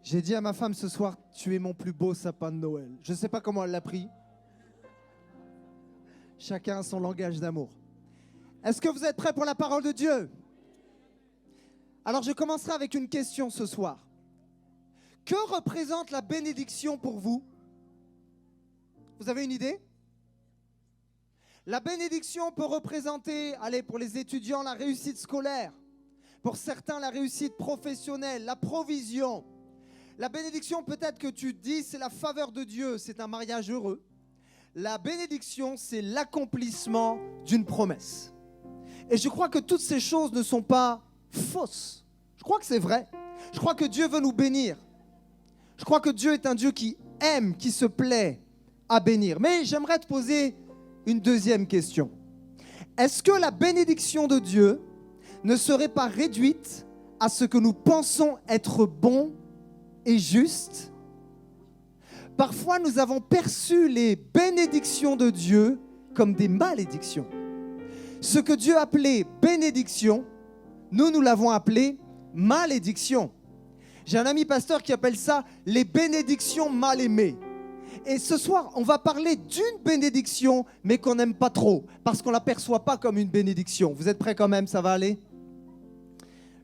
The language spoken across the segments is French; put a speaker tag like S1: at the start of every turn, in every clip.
S1: J'ai dit à ma femme ce soir, tu es mon plus beau sapin de Noël. Je ne sais pas comment elle l'a pris. Chacun a son langage d'amour. Est-ce que vous êtes prêts pour la parole de Dieu? Alors je commencerai avec une question ce soir. Que représente la bénédiction pour vous? Vous avez une idée? La bénédiction peut représenter, allez, pour les étudiants, la réussite scolaire. Pour certains, la réussite professionnelle, la provision. La bénédiction, peut-être que tu te dis, c'est la faveur de Dieu, c'est un mariage heureux. La bénédiction, c'est l'accomplissement d'une promesse. Et je crois que toutes ces choses ne sont pas fausses. Je crois que c'est vrai. Je crois que Dieu veut nous bénir. Je crois que Dieu est un Dieu qui aime, qui se plaît à bénir. Mais j'aimerais te poser une deuxième question. Est-ce que la bénédiction de Dieu ne serait pas réduite à ce que nous pensons être bon et juste? Parfois, nous avons perçu les bénédictions de Dieu comme des malédictions. Ce que Dieu appelait bénédiction, nous l'avons appelé malédiction. J'ai un ami pasteur qui appelle ça les bénédictions mal aimées. Et ce soir, on va parler d'une bénédiction, mais qu'on n'aime pas trop, parce qu'on ne la perçoit pas comme une bénédiction. Vous êtes prêts quand même, ça va aller?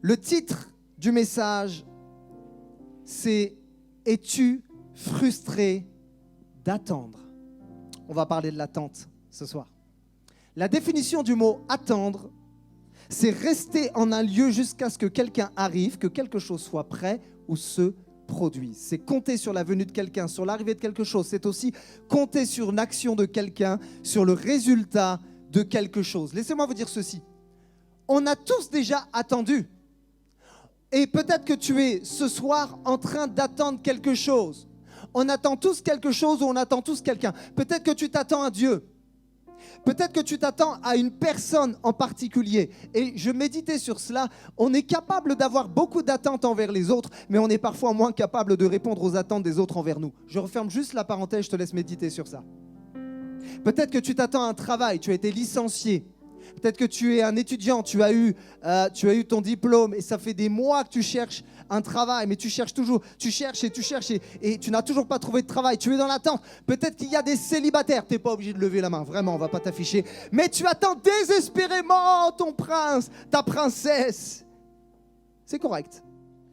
S1: Le titre du message, c'est « Es-tu frustré d'attendre ?» On va parler de l'attente ce soir. La définition du mot « attendre », c'est rester en un lieu jusqu'à ce que quelqu'un arrive, que quelque chose soit prêt ou se produise. C'est compter sur la venue de quelqu'un, sur l'arrivée de quelque chose. C'est aussi compter sur une action de quelqu'un, sur le résultat de quelque chose. Laissez-moi vous dire ceci. On a tous déjà attendu. Et peut-être que tu es ce soir en train d'attendre quelque chose. On attend tous quelque chose ou on attend tous quelqu'un. Peut-être que tu t'attends à Dieu. Peut-être que tu t'attends à une personne en particulier. Et je méditais sur cela. On est capable d'avoir beaucoup d'attentes envers les autres, mais on est parfois moins capable de répondre aux attentes des autres envers nous. Je referme juste la parenthèse, je te laisse méditer sur ça. Peut-être que tu t'attends à un travail, tu as été licencié. Peut-être que tu es un étudiant, tu as eu ton diplôme et ça fait des mois que tu cherches un travail, mais tu cherches toujours, tu cherches et tu n'as toujours pas trouvé de travail. Tu es dans l'attente. Peut-être qu'il y a des célibataires, tu n'es pas obligé de lever la main, vraiment, on ne va pas t'afficher. Mais tu attends désespérément ton prince, ta princesse. C'est correct.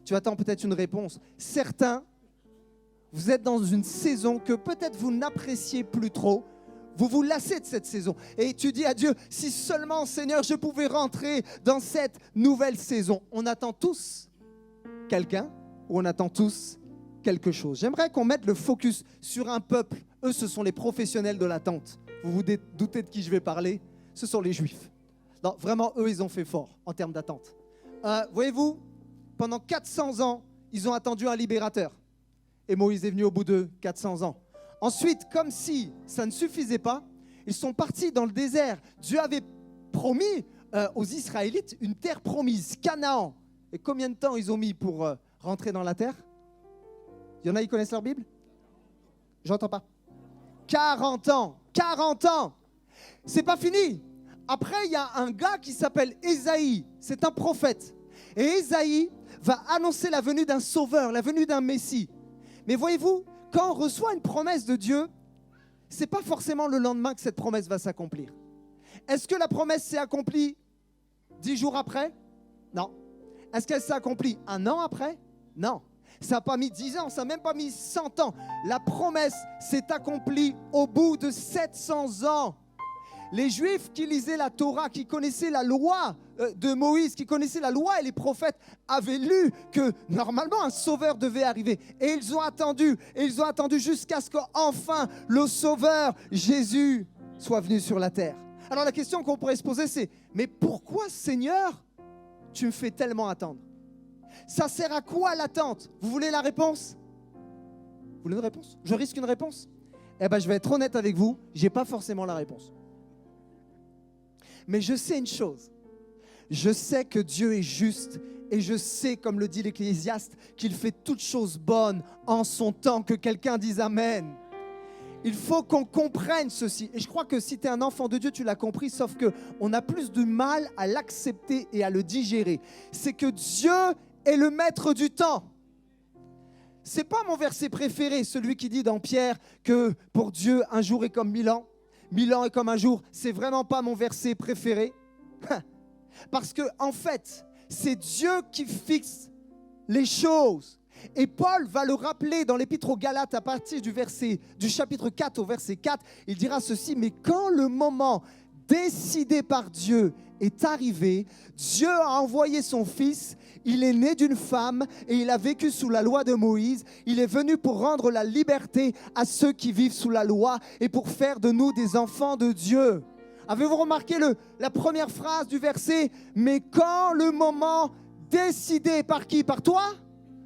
S1: Tu attends peut-être une réponse. Certains, vous êtes dans une saison que peut-être vous n'appréciez plus trop. Vous vous lassez de cette saison et tu dis à Dieu, si seulement Seigneur je pouvais rentrer dans cette nouvelle saison. On attend tous quelqu'un ou on attend tous quelque chose. J'aimerais qu'on mette le focus sur un peuple. Eux, ce sont les professionnels de l'attente. Vous vous doutez de qui je vais parler? Ce sont les Juifs. Non, vraiment, eux, ils ont fait fort en termes d'attente. Voyez-vous, pendant 400 ans, ils ont attendu un libérateur. Et Moïse est venu au bout de 400 ans. Ensuite, comme si ça ne suffisait pas, ils sont partis dans le désert. Dieu avait promis aux Israélites une terre promise, Canaan. Et combien de temps ils ont mis pour rentrer dans la terre? Il y en a, ils connaissent leur Bible? J'entends pas. 40 ans. 40 ans. C'est pas fini. Après, il y a un gars qui s'appelle Ésaïe. C'est un prophète. Et Ésaïe va annoncer la venue d'un sauveur, la venue d'un Messie. Mais voyez-vous, quand on reçoit une promesse de Dieu, ce n'est pas forcément le lendemain que cette promesse va s'accomplir. Est-ce que la promesse s'est accomplie 10 jours après? Non. Est-ce qu'elle s'est accomplie 1 an après? Non. Ça n'a pas mis 10 ans, ça n'a même pas mis 100 ans. La promesse s'est accomplie au bout de 700 ans. Les Juifs qui lisaient la Torah, qui connaissaient la loi de Moïse, qui connaissaient la loi et les prophètes, avaient lu que normalement un sauveur devait arriver. Et ils ont attendu jusqu'à ce qu'enfin le sauveur, Jésus, soit venu sur la terre. Alors la question qu'on pourrait se poser, c'est, mais pourquoi Seigneur, tu me fais tellement attendre? Ça sert à quoi l'attente? Vous voulez la réponse? Vous voulez une réponse? Je risque une réponse? Eh bien, je vais être honnête avec vous, je n'ai pas forcément la réponse. Mais je sais une chose, je sais que Dieu est juste et je sais, comme le dit l'Ecclésiaste, qu'il fait toutes choses bonnes en son temps, que quelqu'un dise Amen. Il faut qu'on comprenne ceci. Et je crois que si tu es un enfant de Dieu, tu l'as compris, sauf qu'on a plus de mal à l'accepter et à le digérer. C'est que Dieu est le maître du temps. c'est pas mon verset préféré, celui qui dit dans Pierre que pour Dieu, un jour est comme 1000 ans. 1000 ans est comme un jour. C'est vraiment pas mon verset préféré. Parce que, en fait, c'est Dieu qui fixe les choses. Et Paul va le rappeler dans l'Épître aux Galates à partir du chapitre 4 au verset 4. Il dira ceci: mais quand le moment décidé par Dieu est arrivé, Dieu a envoyé son Fils. Il est né d'une femme et il a vécu sous la loi de Moïse. Il est venu pour rendre la liberté à ceux qui vivent sous la loi et pour faire de nous des enfants de Dieu. Avez-vous remarqué la première phrase du verset? Mais quand le moment décidé par qui? Par toi?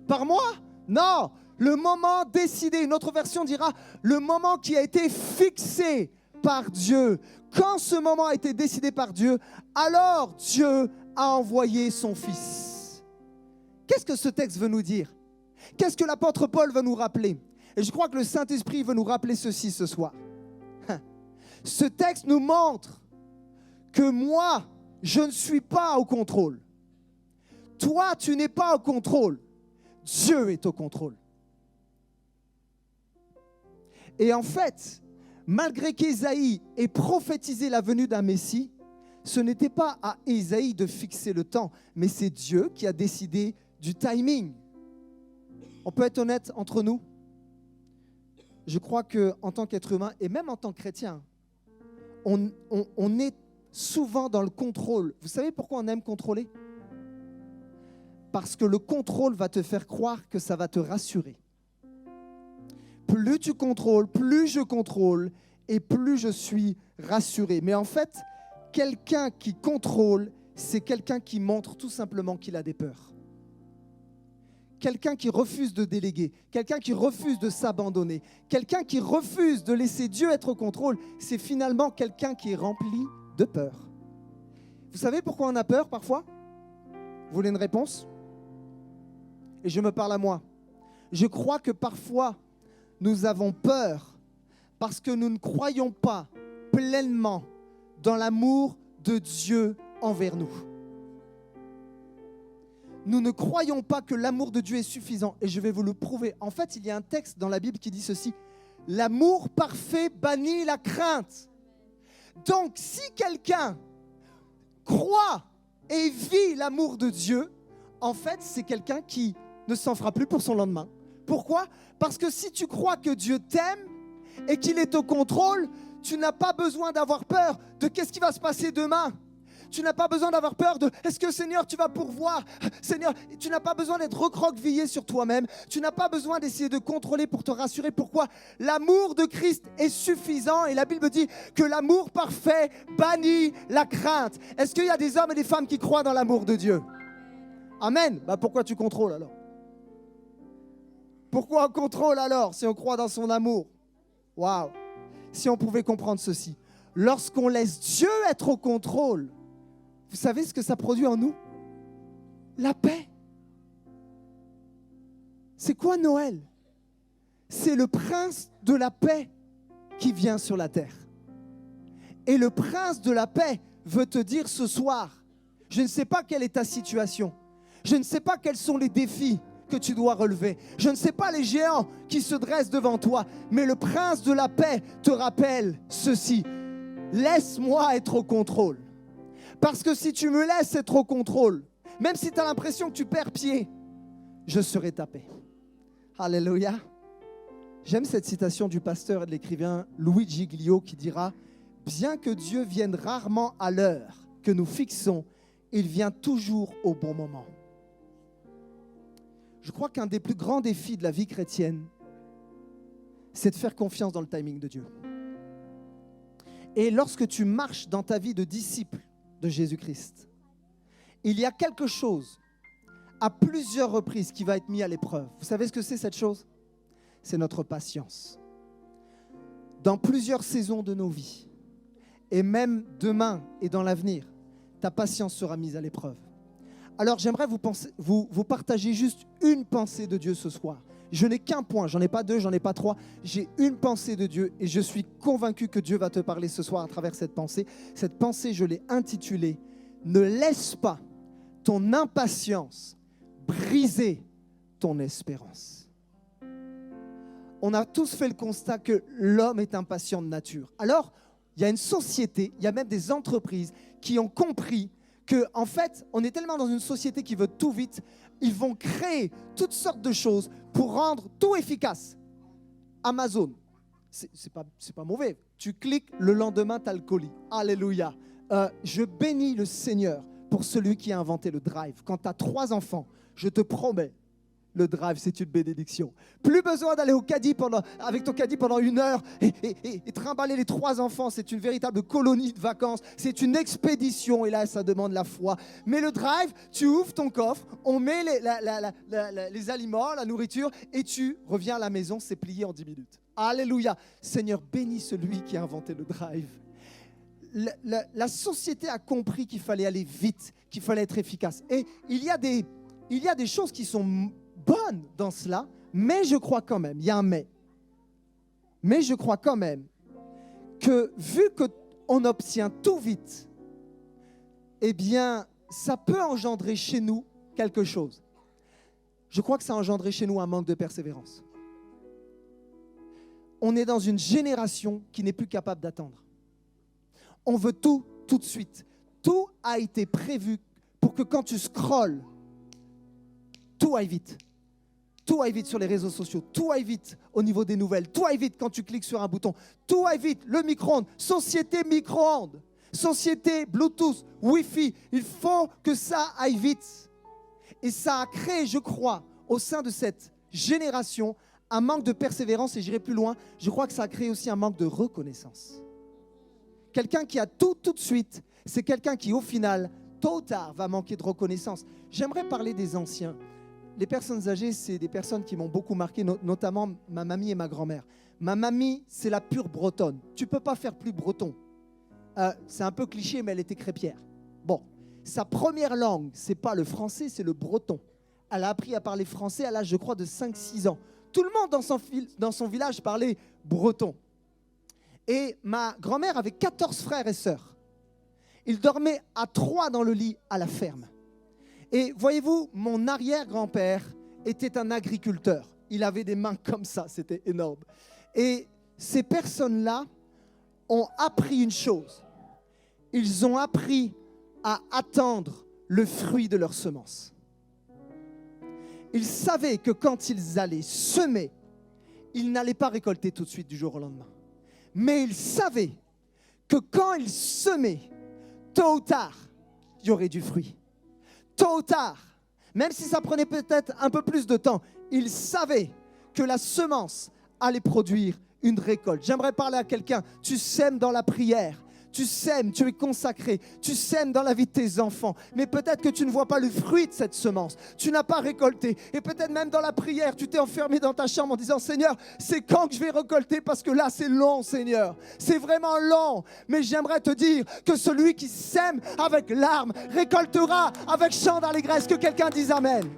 S1: Par moi? Non, le moment décidé. Une autre version dira le moment qui a été fixé par Dieu. Quand ce moment a été décidé par Dieu, alors Dieu a envoyé son Fils. Qu'est-ce que ce texte veut nous dire? Qu'est-ce que l'apôtre Paul veut nous rappeler? Et je crois que le Saint-Esprit veut nous rappeler ceci ce soir. Ce texte nous montre que moi, je ne suis pas au contrôle. Toi, tu n'es pas au contrôle. Dieu est au contrôle. Et en fait, malgré qu'Ésaïe ait prophétisé la venue d'un Messie, ce n'était pas à Ésaïe de fixer le temps, mais c'est Dieu qui a décidé du timing. On peut être honnête entre nous? Je crois qu'en tant qu'être humain, et même en tant que chrétien, on est souvent dans le contrôle. Vous savez pourquoi on aime contrôler? Parce que le contrôle va te faire croire que ça va te rassurer. Plus tu contrôles, plus je contrôle et plus je suis rassuré. Mais en fait, quelqu'un qui contrôle, c'est quelqu'un qui montre tout simplement qu'il a des peurs. Quelqu'un qui refuse de déléguer, quelqu'un qui refuse de s'abandonner, quelqu'un qui refuse de laisser Dieu être au contrôle, c'est finalement quelqu'un qui est rempli de peur. Vous savez pourquoi on a peur parfois? Vous voulez une réponse? Et je me parle à moi. Je crois que parfois, nous avons peur parce que nous ne croyons pas pleinement dans l'amour de Dieu envers nous. Nous ne croyons pas que l'amour de Dieu est suffisant. Et je vais vous le prouver. En fait, il y a un texte dans la Bible qui dit ceci: l'amour parfait bannit la crainte. Donc, si quelqu'un croit et vit l'amour de Dieu, en fait, c'est quelqu'un qui ne s'en fera plus pour son lendemain. Pourquoi? Parce que si tu crois que Dieu t'aime et qu'il est au contrôle, tu n'as pas besoin d'avoir peur de qu'est-ce qui va se passer demain. Tu n'as pas besoin d'avoir peur de « Est-ce que Seigneur, tu vas pourvoir ?» Seigneur, tu n'as pas besoin d'être recroquevillé sur toi-même. Tu n'as pas besoin d'essayer de contrôler pour te rassurer. Pourquoi? L'amour de Christ est suffisant et la Bible dit que l'amour parfait bannit la crainte. Est-ce qu'il y a des hommes et des femmes qui croient dans l'amour de Dieu? Amen. Pourquoi tu contrôles alors? Pourquoi on contrôle alors si on croit dans son amour? Waouh! Si on pouvait comprendre ceci. Lorsqu'on laisse Dieu être au contrôle, vous savez ce que ça produit en nous? La paix. C'est quoi Noël? C'est le prince de la paix qui vient sur la terre. Et le prince de la paix veut te dire ce soir, je ne sais pas quelle est ta situation. Je ne sais pas quels sont les défis que tu dois relever. Je ne sais pas les géants qui se dressent devant toi. Mais le prince de la paix te rappelle ceci. Laisse-moi être au contrôle. Parce que si tu me laisses être au contrôle, même si tu as l'impression que tu perds pied, je serai ta paix. Alléluia. J'aime cette citation du pasteur et de l'écrivain Luigi Giglio qui dira « Bien que Dieu vienne rarement à l'heure que nous fixons, il vient toujours au bon moment. » Je crois qu'un des plus grands défis de la vie chrétienne, c'est de faire confiance dans le timing de Dieu. Et lorsque tu marches dans ta vie de disciple de Jésus-Christ, il y a quelque chose à plusieurs reprises qui va être mis à l'épreuve. Vous savez ce que c'est cette chose? C'est notre patience. Dans plusieurs saisons de nos vies, et même demain et dans l'avenir, ta patience sera mise à l'épreuve. Alors j'aimerais vous partager juste une pensée de Dieu ce soir. Je n'ai qu'un point, j'en ai pas deux, j'en ai pas trois. J'ai une pensée de Dieu et je suis convaincu que Dieu va te parler ce soir à travers cette pensée. Cette pensée, je l'ai intitulée « Ne laisse pas ton impatience briser ton espérance ». on a tous fait le constat que l'homme est impatient de nature. Alors, il y a une société, il y a même des entreprises qui ont compris que, en fait, on est tellement dans une société qui veut tout vite, ils vont créer toutes sortes de choses pour rendre tout efficace. Amazon, c'est pas mauvais. Tu cliques, le lendemain, tu as le colis. Alléluia. Je bénis le Seigneur pour celui qui a inventé le drive. Quand tu as 3 enfants, je te promets, le drive, c'est une bénédiction. Plus besoin d'aller avec ton caddie pendant 1 heure et trimballer les 3 enfants. C'est une véritable colonie de vacances. C'est une expédition et là, ça demande la foi. Mais le drive, tu ouvres ton coffre, on met les aliments, la nourriture et tu reviens à la maison, c'est plié en 10 minutes. Alléluia. Seigneur, bénis celui qui a inventé le drive. La société a compris qu'il fallait aller vite, qu'il fallait être efficace. Et il y a des choses qui sont bonne dans cela, mais je crois quand même, il y a un mais je crois quand même que vu qu'on obtient tout vite, eh bien, ça peut engendrer chez nous quelque chose. Je crois que ça a engendré chez nous un manque de persévérance. On est dans une génération qui n'est plus capable d'attendre. On veut tout de suite. Tout a été prévu pour que quand tu scrolles, tout aille vite. Tout aille vite sur les réseaux sociaux, tout aille vite au niveau des nouvelles, tout aille vite quand tu cliques sur un bouton, tout aille vite, le micro-ondes, société micro-ondes, société Bluetooth, Wi-Fi, il faut que ça aille vite. Et ça a créé, je crois, au sein de cette génération, un manque de persévérance et j'irai plus loin, je crois que ça a créé aussi un manque de reconnaissance. Quelqu'un qui a tout de suite, c'est quelqu'un qui au final, tôt ou tard, va manquer de reconnaissance. J'aimerais parler des anciens. Les personnes âgées, c'est des personnes qui m'ont beaucoup marqué, notamment ma mamie et ma grand-mère. Ma mamie, c'est la pure bretonne. Tu ne peux pas faire plus breton. C'est un peu cliché, mais elle était crêpière. Bon, sa première langue, ce n'est pas le français, c'est le breton. Elle a appris à parler français à l'âge, je crois, de 5-6 ans. Tout le monde dans son village parlait breton. Et ma grand-mère avait 14 frères et sœurs. Ils dormaient à 3 dans le lit à la ferme. Et voyez-vous, mon arrière-grand-père était un agriculteur. Il avait des mains comme ça, c'était énorme. Et ces personnes-là ont appris une chose. Ils ont appris à attendre le fruit de leur semence. Ils savaient que quand ils allaient semer, ils n'allaient pas récolter tout de suite du jour au lendemain. Mais ils savaient que quand ils semaient, tôt ou tard, il y aurait du fruit. Tôt ou tard, même si ça prenait peut-être un peu plus de temps, ils savaient que la semence allait produire une récolte. J'aimerais parler à quelqu'un, tu sèmes dans la prière, tu sèmes, tu es consacré, tu sèmes dans la vie de tes enfants, mais peut-être que tu ne vois pas le fruit de cette semence, tu n'as pas récolté, et peut-être même dans la prière, tu t'es enfermé dans ta chambre en disant, Seigneur, c'est quand que je vais récolter, parce que là c'est long, Seigneur, c'est vraiment long, mais j'aimerais te dire que celui qui sème avec larmes récoltera avec chant d'allégresse, que quelqu'un dise Amen.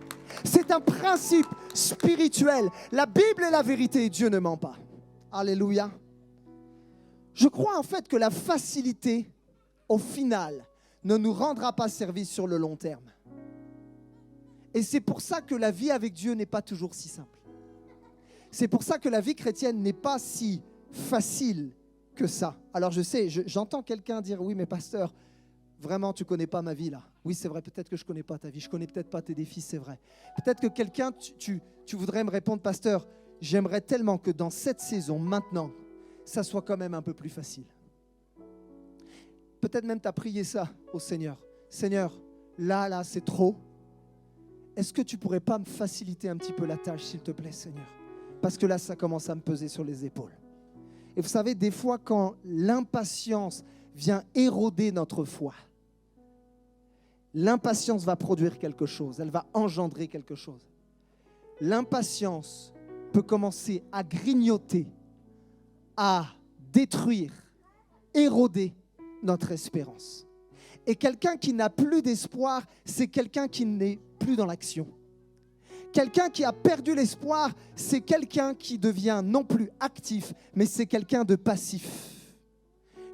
S1: C'est un principe spirituel, la Bible est la vérité et Dieu ne ment pas. Alléluia. Je crois en fait que la facilité, au final, ne nous rendra pas service sur le long terme. Et c'est pour ça que la vie avec Dieu n'est pas toujours si simple. C'est pour ça que la vie chrétienne n'est pas si facile que ça. Alors je sais, j'entends quelqu'un dire, oui mais pasteur, vraiment tu ne connais pas ma vie là. Oui c'est vrai, peut-être que je ne connais pas ta vie, je ne connais peut-être pas tes défis, c'est vrai. Peut-être que quelqu'un, tu voudrais me répondre, pasteur, j'aimerais tellement que dans cette saison, maintenant, ça soit quand même un peu plus facile. Peut-être même tu as prié ça au Seigneur. Seigneur, là, c'est trop. Est-ce que tu ne pourrais pas me faciliter un petit peu la tâche, s'il te plaît, Seigneur? Parce que là, ça commence à me peser sur les épaules. Et vous savez, des fois, quand l'impatience vient éroder notre foi, l'impatience va produire quelque chose, elle va engendrer quelque chose. L'impatience peut commencer à grignoter, à détruire, éroder notre espérance. Et quelqu'un qui n'a plus d'espoir, c'est quelqu'un qui n'est plus dans l'action. Quelqu'un qui a perdu l'espoir, c'est quelqu'un qui devient non plus actif, mais c'est quelqu'un de passif.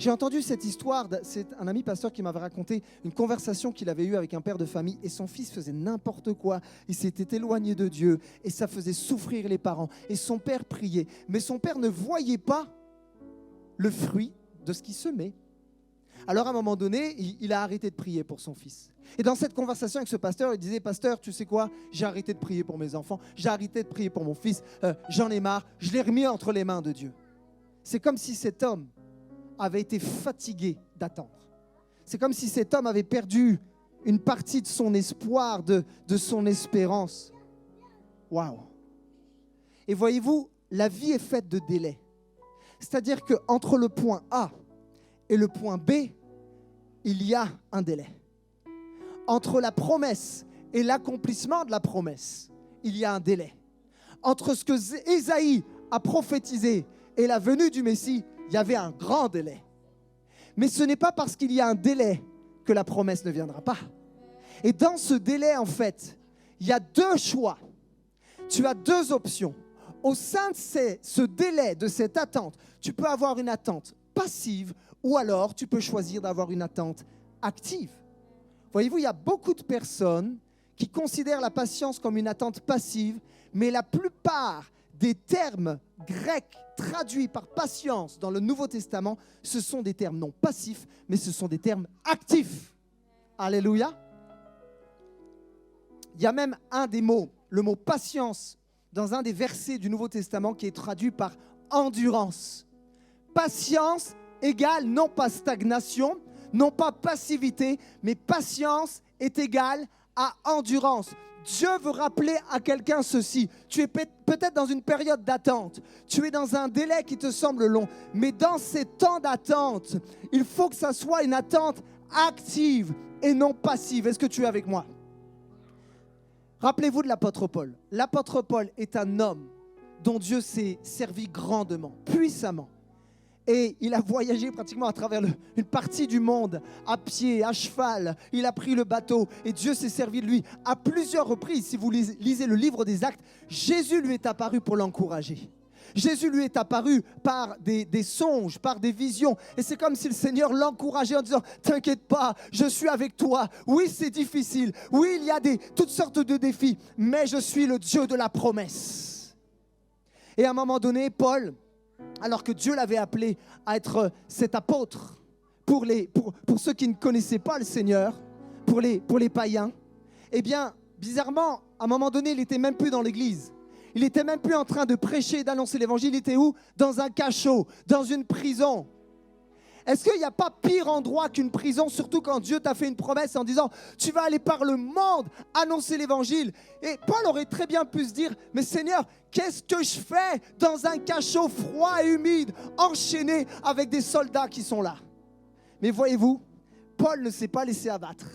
S1: J'ai entendu cette histoire, c'est un ami pasteur qui m'avait raconté une conversation qu'il avait eue avec un père de famille et son fils faisait n'importe quoi. Il s'était éloigné de Dieu et ça faisait souffrir les parents. Et son père priait, mais son père ne voyait pas le fruit de ce qu'il semait. Alors à un moment donné, il a arrêté de prier pour son fils. Et dans cette conversation avec ce pasteur, il disait, pasteur, tu sais quoi, j'ai arrêté de prier pour mes enfants, j'ai arrêté de prier pour mon fils, j'en ai marre, je l'ai remis entre les mains de Dieu. C'est comme si cet homme avait été fatigué d'attendre. C'est comme si cet homme avait perdu une partie de son espoir, de son espérance. Waouh! Et voyez-vous, la vie est faite de délais. C'est-à-dire qu'entre le point A et le point B, il y a un délai. Entre la promesse et l'accomplissement de la promesse, il y a un délai. Entre ce que Ésaïe a prophétisé et la venue du Messie, il y avait un grand délai. Mais ce n'est pas parce qu'il y a un délai que la promesse ne viendra pas. Et dans ce délai, en fait, il y a deux choix. Tu as deux options. Au sein de ce délai, de cette attente, tu peux avoir une attente passive ou alors tu peux choisir d'avoir une attente active. Voyez-vous, il y a beaucoup de personnes qui considèrent la patience comme une attente passive, mais la plupart des termes grecs traduits par patience dans le Nouveau Testament, ce sont des termes non passifs, mais ce sont des termes actifs. Alléluia. Il y a même un des mots, le mot patience, dans un des versets du Nouveau Testament qui est traduit par endurance. Patience égale non pas stagnation, non pas passivité, mais patience est égale à endurance. Dieu veut rappeler à quelqu'un ceci. Tu es peut-être dans une période d'attente. Tu es dans un délai qui te semble long. Mais dans ces temps d'attente, il faut que ça soit une attente active et non passive. Est-ce que tu es avec moi? Rappelez-vous de l'apôtre Paul. L'apôtre Paul est un homme dont Dieu s'est servi grandement, puissamment. Et il a voyagé pratiquement à travers une partie du monde, à pied, à cheval. Il a pris le bateau et Dieu s'est servi de lui à plusieurs reprises. Si vous lisez le livre des Actes, Jésus lui est apparu pour l'encourager. Jésus lui est apparu par des songes, par des visions. Et c'est comme si le Seigneur l'encourageait en disant « T'inquiète pas, je suis avec toi. Oui, c'est difficile. Oui, il y a toutes sortes de défis. Mais je suis le Dieu de la promesse. » Et à un moment donné, Paul, alors que Dieu l'avait appelé à être cet apôtre pour ceux qui ne connaissaient pas le Seigneur, pour les païens, eh bien, bizarrement, à un moment donné, il n'était même plus dans l'église. Il n'était même plus en train de prêcher et d'annoncer l'évangile. Il était où? Dans un cachot, dans une prison. Est-ce qu'il n'y a pas pire endroit qu'une prison, surtout quand Dieu t'a fait une promesse en disant « Tu vas aller par le monde annoncer l'évangile » Et Paul aurait très bien pu se dire « Mais Seigneur, qu'est-ce que je fais dans un cachot froid et humide, enchaîné avec des soldats qui sont là ?» Mais voyez-vous, Paul ne s'est pas laissé abattre.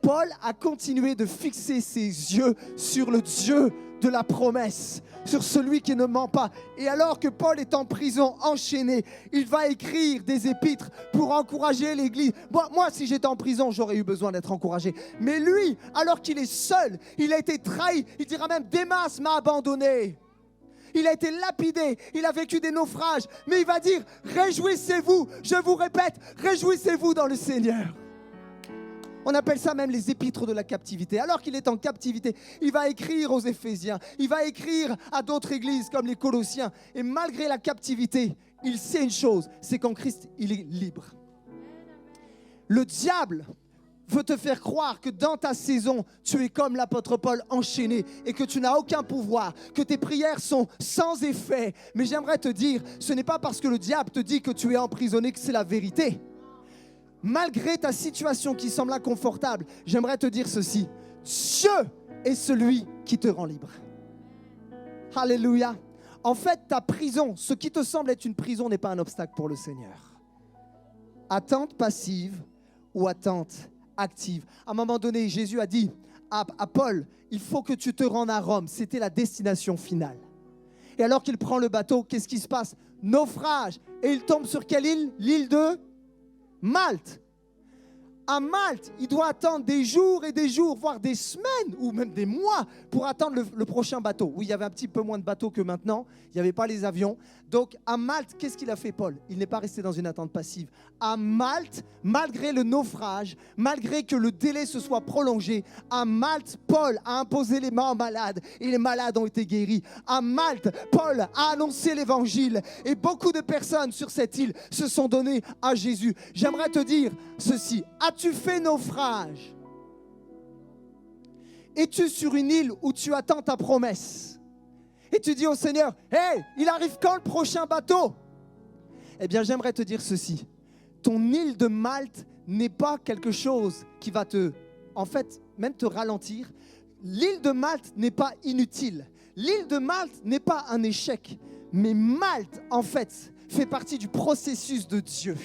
S1: Paul a continué de fixer ses yeux sur le Dieu de la promesse, sur celui qui ne ment pas. Et alors que Paul est en prison, enchaîné, il va écrire des épîtres pour encourager l'église. Moi, si j'étais en prison, j'aurais eu besoin d'être encouragé. Mais lui, alors qu'il est seul, il a été trahi. Il dira même, Démas m'a abandonné. Il a été lapidé, il a vécu des naufrages. Mais il va dire, réjouissez-vous, je vous répète, réjouissez-vous dans le Seigneur. On appelle ça même les épîtres de la captivité. Alors qu'il est en captivité, il va écrire aux Éphésiens, il va écrire à d'autres églises comme les Colossiens. Et malgré la captivité, il sait une chose, c'est qu'en Christ, il est libre. Le diable veut te faire croire que dans ta saison, tu es comme l'apôtre Paul enchaîné et que tu n'as aucun pouvoir, que tes prières sont sans effet. Mais j'aimerais te dire, ce n'est pas parce que le diable te dit que tu es emprisonné que c'est la vérité. Malgré ta situation qui semble inconfortable, j'aimerais te dire ceci. Dieu est celui qui te rend libre. Alléluia. En fait, ta prison, ce qui te semble être une prison n'est pas un obstacle pour le Seigneur. Attente passive ou attente active. À un moment donné, Jésus a dit à Paul, il faut que tu te rendes à Rome. C'était la destination finale. Et alors qu'il prend le bateau, qu'est-ce qui se passe? Naufrage. Et il tombe sur quelle île? L'île de Malte. À Malte, il doit attendre des jours et des jours, voire des semaines ou même des mois pour attendre le prochain bateau. Oui, il y avait un petit peu moins de bateaux que maintenant. Il n'y avait pas les avions. Donc, à Malte, qu'est-ce qu'il a fait, Paul? Il n'est pas resté dans une attente passive. À Malte, malgré le naufrage, malgré que le délai se soit prolongé, à Malte, Paul a imposé les mains aux malades et les malades ont été guéris. À Malte, Paul a annoncé l'évangile et beaucoup de personnes sur cette île se sont données à Jésus. J'aimerais te dire ceci. As-tu fait naufrage? Es-tu sur une île où tu attends ta promesse? Et tu dis au Seigneur, « Hey, il arrive quand le prochain bateau ?» Eh bien, j'aimerais te dire ceci. Ton île de Malte n'est pas quelque chose qui va même te ralentir. L'île de Malte n'est pas inutile. L'île de Malte n'est pas un échec. Mais Malte, en fait, fait partie du processus de Dieu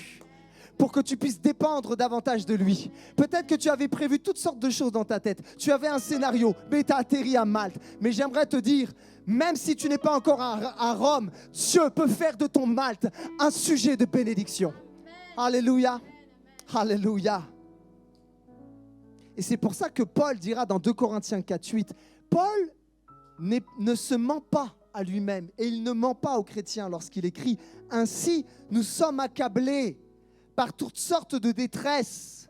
S1: pour que tu puisses dépendre davantage de lui. Peut-être que tu avais prévu toutes sortes de choses dans ta tête. Tu avais un scénario, mais tu as atterri à Malte. Mais j'aimerais te dire, même si tu n'es pas encore à Rome, Dieu peut faire de ton Malte un sujet de bénédiction. Alléluia. Alléluia. Et c'est pour ça que Paul dira dans 2 Corinthiens 4:8, Paul ne se ment pas à lui-même et il ne ment pas aux chrétiens lorsqu'il écrit « Ainsi, nous sommes accablés par toutes sortes de détresses. »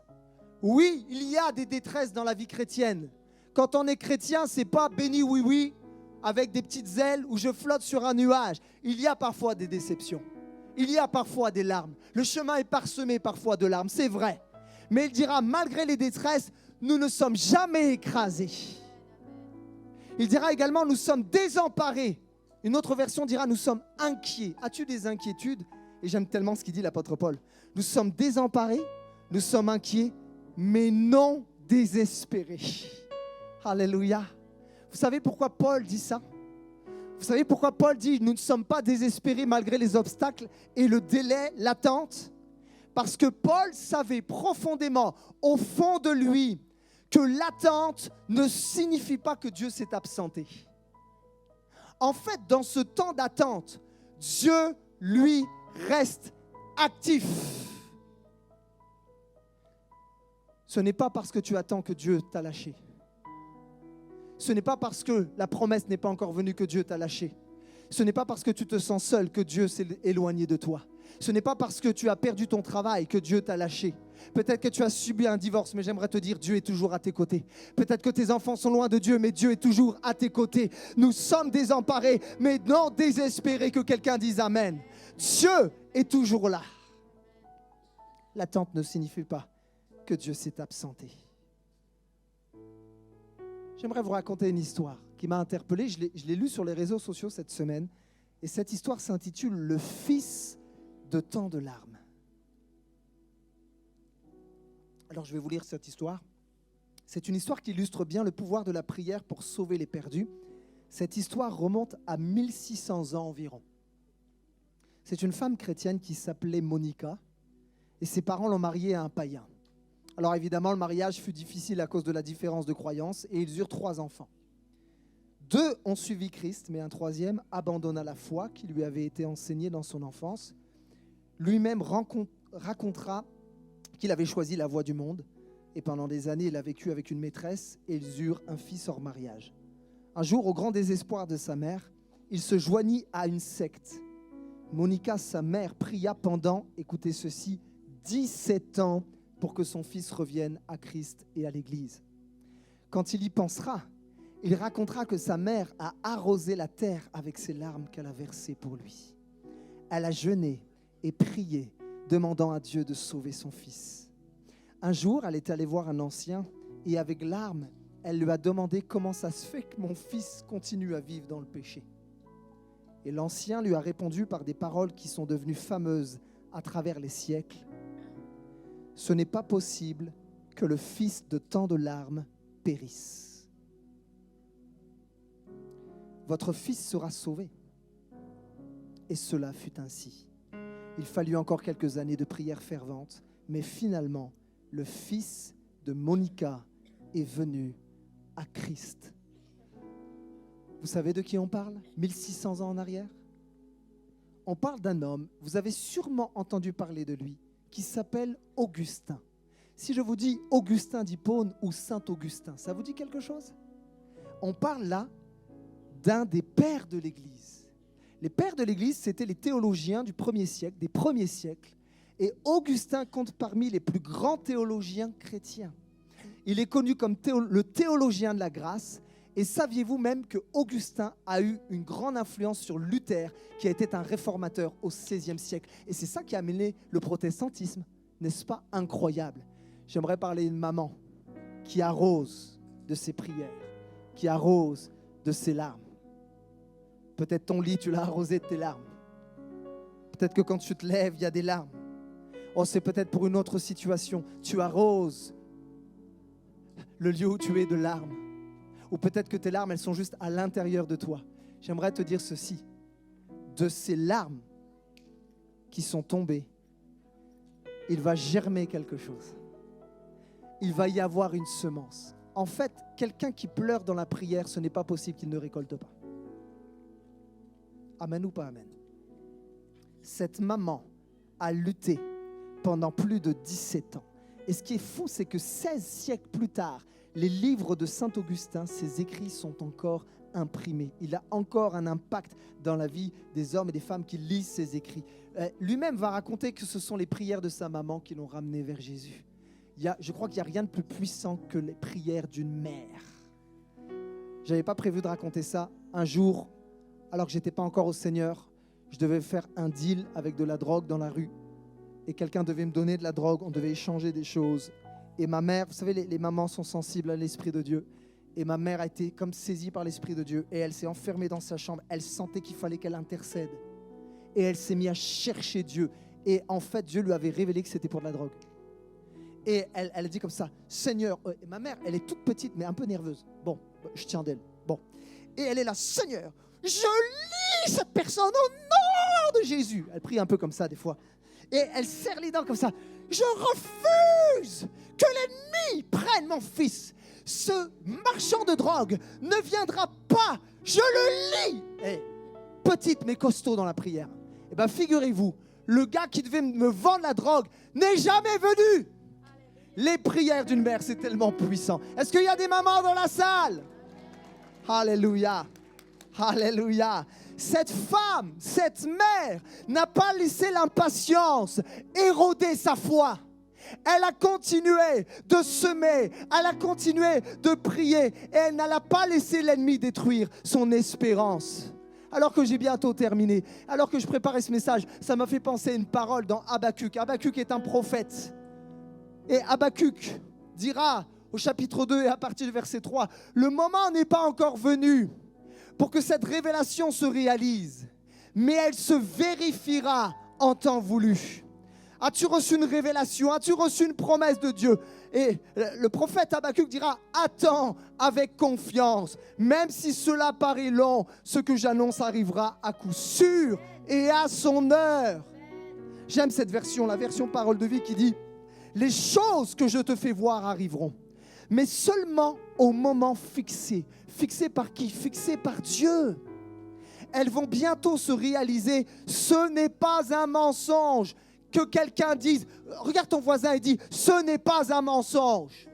S1: Oui, il y a des détresses dans la vie chrétienne. Quand on est chrétien, ce n'est pas béni oui, avec des petites ailes où je flotte sur un nuage. Il y a parfois des déceptions. Il y a parfois des larmes. Le chemin est parsemé parfois de larmes, c'est vrai. Mais il dira, malgré les détresses, nous ne sommes jamais écrasés. Il dira également, nous sommes désemparés. Une autre version dira, nous sommes inquiets. As-tu des inquiétudes? Et j'aime tellement ce qu'il dit l'apôtre Paul. Nous sommes désemparés, nous sommes inquiets, mais non désespérés. Alléluia. Vous savez pourquoi Paul dit ça? Vous savez pourquoi Paul dit nous ne sommes pas désespérés malgré les obstacles et le délai, l'attente? Parce que Paul savait profondément, au fond de lui, que l'attente ne signifie pas que Dieu s'est absenté. En fait, dans ce temps d'attente, Dieu, lui, reste actif. Ce n'est pas parce que tu attends que Dieu t'a lâché. Ce n'est pas parce que la promesse n'est pas encore venue que Dieu t'a lâché. Ce n'est pas parce que tu te sens seul que Dieu s'est éloigné de toi. Ce n'est pas parce que tu as perdu ton travail que Dieu t'a lâché. Peut-être que tu as subi un divorce, mais j'aimerais te dire, Dieu est toujours à tes côtés. Peut-être que tes enfants sont loin de Dieu, mais Dieu est toujours à tes côtés. Nous sommes désemparés, mais non désespérés, que quelqu'un dise Amen. Dieu est toujours là. L'attente ne signifie pas que Dieu s'est absenté. J'aimerais vous raconter une histoire qui m'a interpellé. Je l'ai lue sur les réseaux sociaux cette semaine. Et cette histoire s'intitule « Le fils de tant de larmes ». Alors je vais vous lire cette histoire. C'est une histoire qui illustre bien le pouvoir de la prière pour sauver les perdus. Cette histoire remonte à 1600 ans environ. C'est une femme chrétienne qui s'appelait Monica et ses parents l'ont mariée à un païen. Alors évidemment, le mariage fut difficile à cause de la différence de croyance et ils eurent 3 enfants. 2 ont suivi Christ, mais un 3e abandonna la foi qui lui avait été enseignée dans son enfance. Lui-même racontera qu'il avait choisi la voie du monde et pendant des années, il a vécu avec une maîtresse et ils eurent un fils hors mariage. Un jour, au grand désespoir de sa mère, il se joignit à une secte. Monica, sa mère, pria pendant, écoutez ceci, 17 ans pour que son fils revienne à Christ et à l'Église. Quand il y pensera, il racontera que sa mère a arrosé la terre avec ses larmes qu'elle a versées pour lui. Elle a jeûné et prié, demandant à Dieu de sauver son fils. Un jour, elle est allée voir un ancien et avec larmes, elle lui a demandé comment ça se fait que mon fils continue à vivre dans le péché. Et l'ancien lui a répondu par des paroles qui sont devenues fameuses à travers les siècles. Ce n'est pas possible que le fils de tant de larmes périsse. Votre fils sera sauvé. Et cela fut ainsi. Il fallut encore quelques années de prières ferventes, mais finalement, le fils de Monica est venu à Christ. Vous savez de qui on parle? 1600 ans en arrière? On parle d'un homme, vous avez sûrement entendu parler de lui, qui s'appelle Augustin. Si je vous dis Augustin d'Hippone ou Saint-Augustin, ça vous dit quelque chose? On parle là d'un des pères de l'Église. Les pères de l'Église, c'était les théologiens du 1er siècle, des premiers siècles. Et Augustin compte parmi les plus grands théologiens chrétiens. Il est connu comme le théologien de la grâce. Et saviez-vous même que Augustin a eu une grande influence sur Luther, qui a été un réformateur au XVIe siècle. Et c'est ça qui a amené le protestantisme. N'est-ce pas incroyable? J'aimerais parler d'une maman qui arrose de ses prières, qui arrose de ses larmes. Peut-être ton lit, tu l'as arrosé de tes larmes. Peut-être que quand tu te lèves, il y a des larmes. Oh, c'est peut-être pour une autre situation. Tu arroses le lieu où tu es de larmes. Ou peut-être que tes larmes, elles sont juste à l'intérieur de toi. J'aimerais te dire ceci. De ces larmes qui sont tombées, il va germer quelque chose. Il va y avoir une semence. En fait, quelqu'un qui pleure dans la prière, ce n'est pas possible qu'il ne récolte pas. Amen ou pas amen? Cette maman a lutté pendant plus de 17 ans. Et ce qui est fou, c'est que 16 siècles plus tard, les livres de Saint Augustin, ses écrits sont encore imprimés. Il a encore un impact dans la vie des hommes et des femmes qui lisent ses écrits. Lui-même va raconter que ce sont les prières de sa maman qui l'ont ramené vers Jésus. Je crois qu'il n'y a rien de plus puissant que les prières d'une mère. Je n'avais pas prévu de raconter ça. Un jour, alors que je n'étais pas encore au Seigneur, je devais faire un deal avec de la drogue dans la rue. Et quelqu'un devait me donner de la drogue, on devait échanger des choses. Et ma mère, vous savez, les mamans sont sensibles à l'Esprit de Dieu. Et ma mère a été comme saisie par l'Esprit de Dieu. Et elle s'est enfermée dans sa chambre. Elle sentait qu'il fallait qu'elle intercède. Et elle s'est mise à chercher Dieu. Et en fait, Dieu lui avait révélé que c'était pour de la drogue. Et elle a dit comme ça, Seigneur, et ma mère, elle est toute petite, mais un peu nerveuse. Bon, je tiens d'elle. Bon. Et elle est là, Seigneur, je lis cette personne au nom de Jésus. Elle prie un peu comme ça des fois. Et elle serre les dents comme ça. Je refuse que l'ennemi prenne mon fils. Ce marchand de drogue ne viendra pas. Je le lis. Petite mais costaud dans la prière. Eh bien, figurez-vous, le gars qui devait me vendre la drogue n'est jamais venu. Les prières d'une mère, c'est tellement puissant. Est-ce qu'il y a des mamans dans la salle? Alléluia. Alléluia. Cette femme, cette mère n'a pas laissé l'impatience éroder sa foi. Elle a continué de semer, elle a continué de prier et elle n'a pas laissé l'ennemi détruire son espérance. Alors que j'ai bientôt terminé, alors que je préparais ce message, ça m'a fait penser à une parole dans Habakkuk. Habakkuk est un prophète. Et Habakkuk dira au chapitre 2 et à partir du verset 3, « Le moment n'est pas encore venu pour que cette révélation se réalise, mais elle se vérifiera en temps voulu. » As-tu reçu une révélation? As-tu reçu une promesse de Dieu? Et le prophète Habakkuk dira, « Attends avec confiance, même si cela paraît long, ce que j'annonce arrivera à coup sûr et à son heure. » J'aime cette version, la version parole de vie qui dit, « Les choses que je te fais voir arriveront, mais seulement au moment fixé. » Fixé par qui? Fixé par Dieu. Elles vont bientôt se réaliser. Ce n'est pas un mensonge. Que quelqu'un dise, regarde ton voisin et dis, ce n'est pas un mensonge.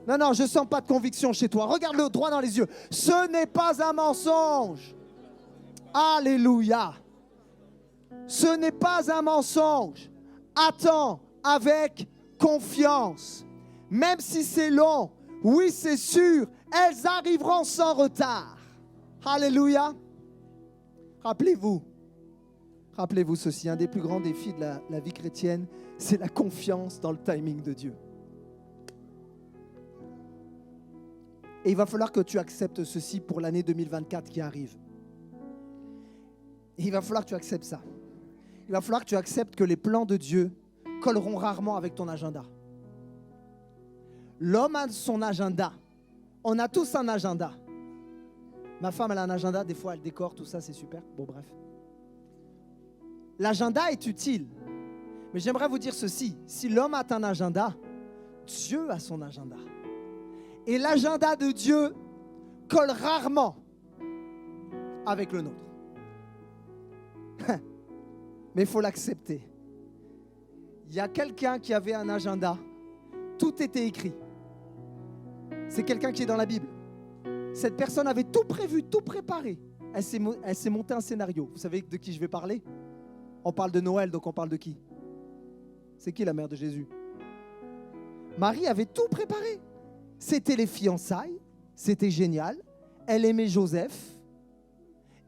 S1: Non, je ne sens pas de conviction chez toi. Regarde-le droit dans les yeux. Ce n'est pas un mensonge. Alléluia. Ce n'est pas un mensonge. Attends avec confiance. Même si c'est long, oui, c'est sûr, elles arriveront sans retard. Alléluia. Rappelez-vous ceci, un des plus grands défis de la vie chrétienne, c'est la confiance dans le timing de Dieu. Et il va falloir que tu acceptes ceci pour l'année 2024 qui arrive. Et il va falloir que tu acceptes ça. Il va falloir que tu acceptes que les plans de Dieu colleront rarement avec ton agenda. L'homme a son agenda. On a tous un agenda. Ma femme, elle a un agenda. Des fois, elle décore tout ça, c'est super. Bon, bref. L'agenda est utile. Mais j'aimerais vous dire ceci. Si l'homme a un agenda, Dieu a son agenda. Et l'agenda de Dieu colle rarement avec le nôtre. Mais il faut l'accepter. Il y a quelqu'un qui avait un agenda. Tout était écrit. C'est quelqu'un qui est dans la Bible. Cette personne avait tout prévu, tout préparé. elle s'est montée un scénario. Vous savez de qui je vais parler? On parle de Noël, donc on parle de qui? C'est qui la mère de Jésus? Marie avait tout préparé. C'était les fiançailles, c'était génial. Elle aimait Joseph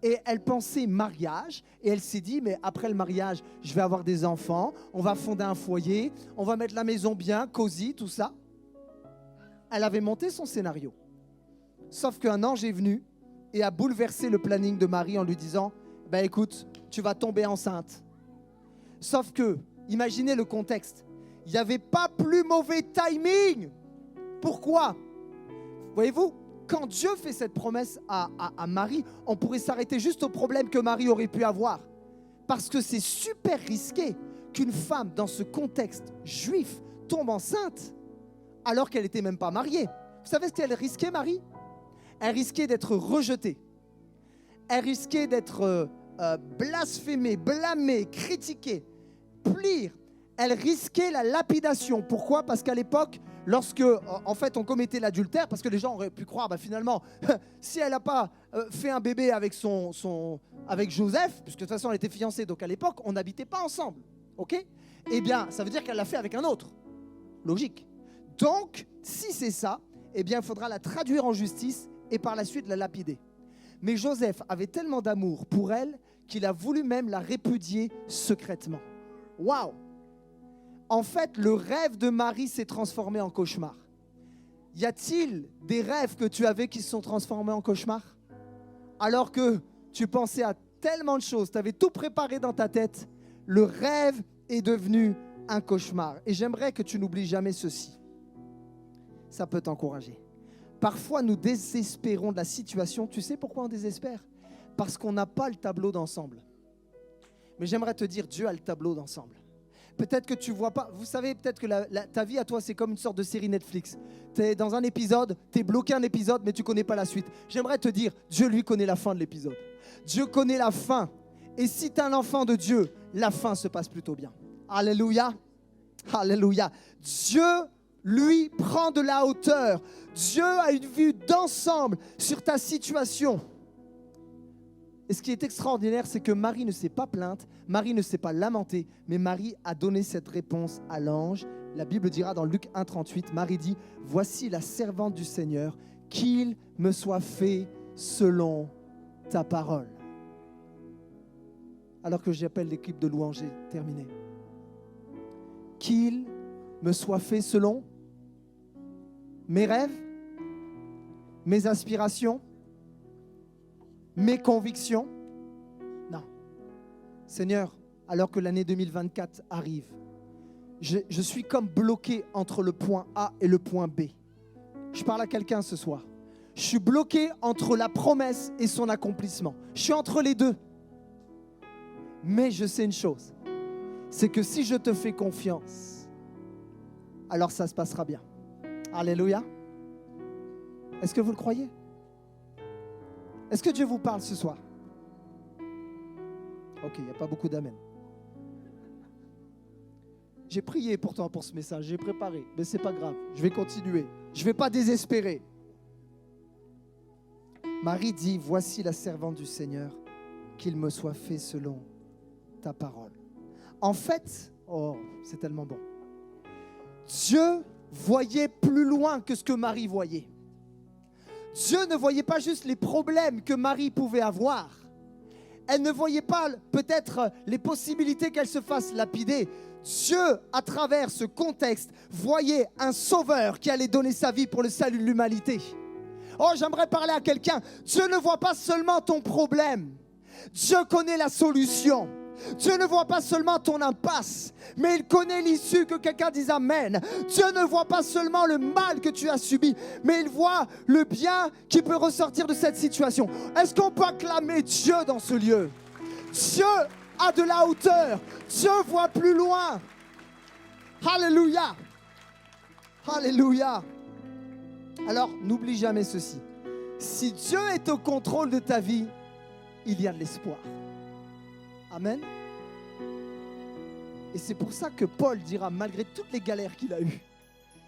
S1: et elle pensait mariage. Et elle s'est dit, mais après le mariage, je vais avoir des enfants, on va fonder un foyer, on va mettre la maison bien, cosy, tout ça. Elle avait monté son scénario. Sauf qu'un ange est venu et a bouleversé le planning de Marie en lui disant, ben écoute, tu vas tomber enceinte. Sauf que, imaginez le contexte, il n'y avait pas plus mauvais timing. Pourquoi? Voyez-vous, quand Dieu fait cette promesse à Marie, on pourrait s'arrêter juste au problème que Marie aurait pu avoir. Parce que c'est super risqué qu'une femme dans ce contexte juif tombe enceinte alors qu'elle n'était même pas mariée. Vous savez ce qu'elle risquait, Marie? Elle risquait d'être rejetée. Elle risquait d'être blasphémée, blâmée, critiquée, pire. Elle risquait la lapidation. Pourquoi? Parce qu'à l'époque, lorsque en fait on commettait l'adultère, parce que les gens auraient pu croire, finalement, si elle n'a pas fait un bébé avec avec Joseph, puisque de toute façon elle était fiancée, donc à l'époque on n'habitait pas ensemble, ok? Eh bien, ça veut dire qu'elle l'a fait avec un autre. Logique. Donc, si c'est ça, eh bien, il faudra la traduire en justice et par la suite la lapider. Mais Joseph avait tellement d'amour pour elle qu'il a voulu même la répudier secrètement. Waouh! En fait, le rêve de Marie s'est transformé en cauchemar. Y a-t-il des rêves que tu avais qui se sont transformés en cauchemar? Alors que tu pensais à tellement de choses, tu avais tout préparé dans ta tête, le rêve est devenu un cauchemar. Et j'aimerais que tu n'oublies jamais ceci. Ça peut t'encourager. Parfois, nous désespérons de la situation. Tu sais pourquoi on désespère? Parce qu'on n'a pas le tableau d'ensemble. Mais j'aimerais te dire, Dieu a le tableau d'ensemble. Peut-être que tu ne vois pas. Vous savez, peut-être que ta vie à toi, c'est comme une sorte de série Netflix. Tu es dans un épisode, tu es bloqué un épisode, mais tu ne connais pas la suite. J'aimerais te dire, Dieu, lui, connaît la fin de l'épisode. Dieu connaît la fin. Et si tu es un enfant de Dieu, la fin se passe plutôt bien. Alléluia. Alléluia. Dieu, lui, prend de la hauteur. Dieu a une vue d'ensemble sur ta situation. Et ce qui est extraordinaire, c'est que Marie ne s'est pas plainte, Marie ne s'est pas lamentée, mais Marie a donné cette réponse à l'ange. La Bible dira dans Luc 1,38, Marie dit, « Voici la servante du Seigneur, qu'il me soit fait selon ta parole. » Alors que j'appelle l'équipe de louanges, j'ai terminé. Qu'il me soit fait selon mes rêves, mes aspirations, mes convictions? Non. Seigneur, alors que l'année 2024 arrive, je suis comme bloqué entre le point A et le point B. Je parle à quelqu'un ce soir. Je suis bloqué entre la promesse et son accomplissement. Je suis entre les deux. Mais je sais une chose, c'est que si je te fais confiance, alors ça se passera bien. Alléluia. Est-ce que vous le croyez? Est-ce que Dieu vous parle ce soir? Ok, il n'y a pas beaucoup d'amen. J'ai prié pourtant pour ce message, j'ai préparé, mais ce n'est pas grave, je vais continuer. Je ne vais pas désespérer. Marie dit, voici la servante du Seigneur, qu'il me soit fait selon ta parole. En fait, oh, c'est tellement bon. Dieu voyait plus loin que ce que Marie voyait. Dieu ne voyait pas juste les problèmes que Marie pouvait avoir. Elle ne voyait pas peut-être les possibilités qu'elle se fasse lapider. Dieu, à travers ce contexte, voyait un sauveur qui allait donner sa vie pour le salut de l'humanité. Oh, j'aimerais parler à quelqu'un. Dieu ne voit pas seulement ton problème. Dieu connaît la solution. Dieu ne voit pas seulement ton impasse, mais il connaît l'issue. Que quelqu'un dise amen. Dieu ne voit pas seulement le mal que tu as subi, mais il voit le bien qui peut ressortir de cette situation. Est-ce qu'on peut acclamer Dieu dans ce lieu? Dieu a de la hauteur. Dieu voit plus loin. Alléluia. Alléluia. Alors, n'oublie jamais ceci. Si Dieu est au contrôle de ta vie, il y a de l'espoir. Amen. Et c'est pour ça que Paul dira, malgré toutes les galères qu'il a eues,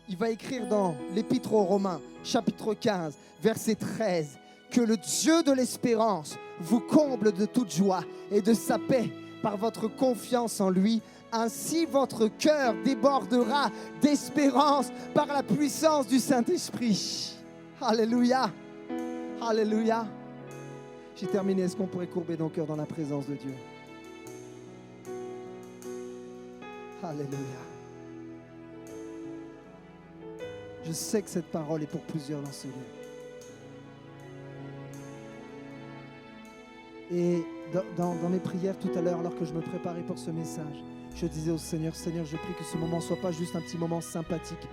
S1: il va écrire dans l'Épître aux Romains, chapitre 15, verset 13, Que le Dieu de l'espérance vous comble de toute joie et de sa paix par votre confiance en lui. Ainsi, votre cœur débordera d'espérance par la puissance du Saint-Esprit. Alléluia. Alléluia. J'ai terminé. Est-ce qu'on pourrait courber nos cœurs dans la présence de Dieu? Alléluia. Je sais que cette parole est pour plusieurs dans ce lieu. Et dans mes prières tout à l'heure, alors que je me préparais pour ce message, je disais au Seigneur, Seigneur, je prie que ce moment ne soit pas juste un petit moment sympathique,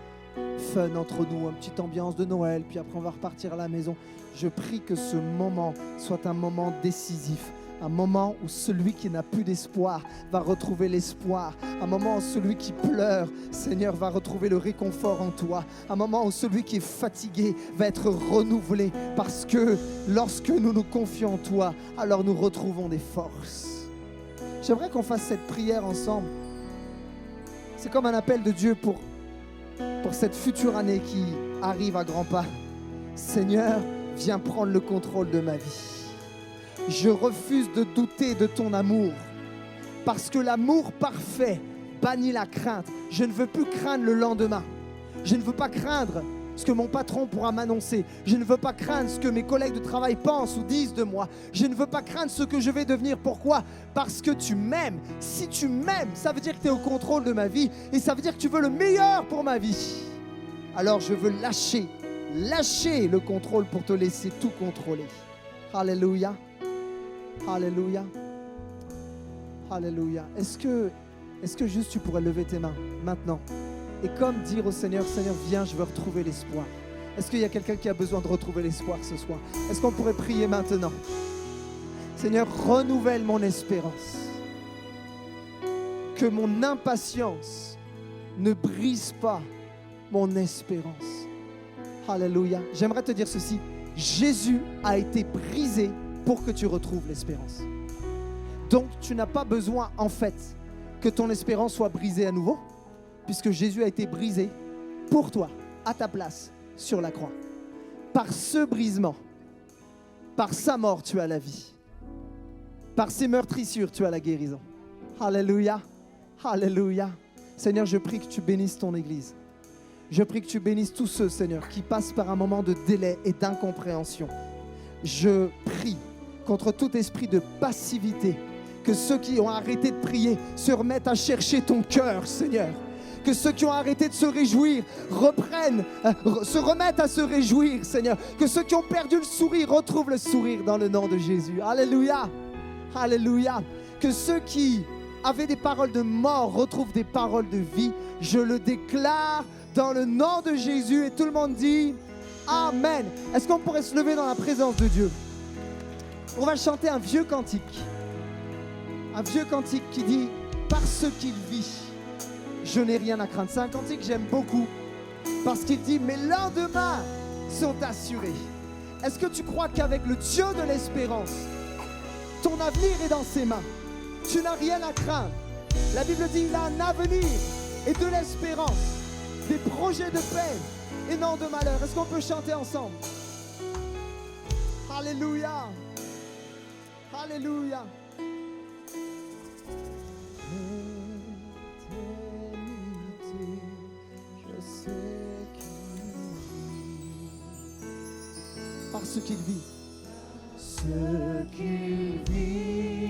S1: fun entre nous, une petite ambiance de Noël, puis après on va repartir à la maison. Je prie que ce moment soit un moment décisif, un moment où celui qui n'a plus d'espoir va retrouver l'espoir, un moment où celui qui pleure, Seigneur, va retrouver le réconfort en toi, un moment où celui qui est fatigué va être renouvelé, parce que lorsque nous nous confions en toi, alors nous retrouvons des forces. J'aimerais qu'on fasse cette prière ensemble. C'est comme un appel de Dieu pour cette future année qui arrive à grands pas. Seigneur, viens prendre le contrôle de ma vie. Je refuse de douter de ton amour, parce que l'amour parfait bannit la crainte. Je ne veux plus craindre le lendemain. Je ne veux pas craindre ce que mon patron pourra m'annoncer. Je ne veux pas craindre ce que mes collègues de travail pensent ou disent de moi. Je ne veux pas craindre ce que je vais devenir. Pourquoi? Parce que tu m'aimes. Si tu m'aimes, ça veut dire que tu es au contrôle de ma vie, et ça veut dire que tu veux le meilleur pour ma vie. Alors je veux lâcher le contrôle pour te laisser tout contrôler. Alléluia. Alléluia. Alléluia. Est-ce que juste tu pourrais lever tes mains maintenant et comme dire au Seigneur, Seigneur, viens, je veux retrouver l'espoir. Est-ce qu'il y a quelqu'un qui a besoin de retrouver l'espoir ce soir? Est-ce qu'on pourrait prier maintenant? Seigneur, renouvelle mon espérance. Que mon impatience ne brise pas mon espérance. Alléluia. J'aimerais te dire ceci. Jésus a été brisé pour que tu retrouves l'espérance. Donc, tu n'as pas besoin, en fait, que ton espérance soit brisée à nouveau, puisque Jésus a été brisé pour toi, à ta place, sur la croix. Par ce brisement, par sa mort, tu as la vie. Par ses meurtrissures, tu as la guérison. Alléluia. Alléluia. Seigneur, je prie que tu bénisses ton Église. Je prie que tu bénisses tous ceux, Seigneur, qui passent par un moment de délai et d'incompréhension. Je prie contre tout esprit de passivité, que ceux qui ont arrêté de prier se remettent à chercher ton cœur, Seigneur. Que ceux qui ont arrêté de se réjouir se remettent à se réjouir, Seigneur. Que ceux qui ont perdu le sourire retrouvent le sourire dans le nom de Jésus. Alléluia. Alléluia. Que ceux qui avaient des paroles de mort retrouvent des paroles de vie. Je le déclare dans le nom de Jésus. Et tout le monde dit Amen. Est-ce qu'on pourrait se lever dans la présence de Dieu? On va chanter un vieux cantique. Un vieux cantique qui dit « Parce qu'il vit, je n'ai rien à craindre ». C'est un cantique que j'aime beaucoup parce qu'il dit « Mes lendemains sont assurés ». Est-ce que tu crois qu'avec le Dieu de l'espérance, ton avenir est dans ses mains? Tu n'as rien à craindre. La Bible dit « Il a un avenir et de l'espérance, des projets de paix et non de malheur ». Est-ce qu'on peut chanter ensemble? Alléluia. Alléluia. Je sais qu'il vit. Parce qu'il vit. Ce qu'il vit.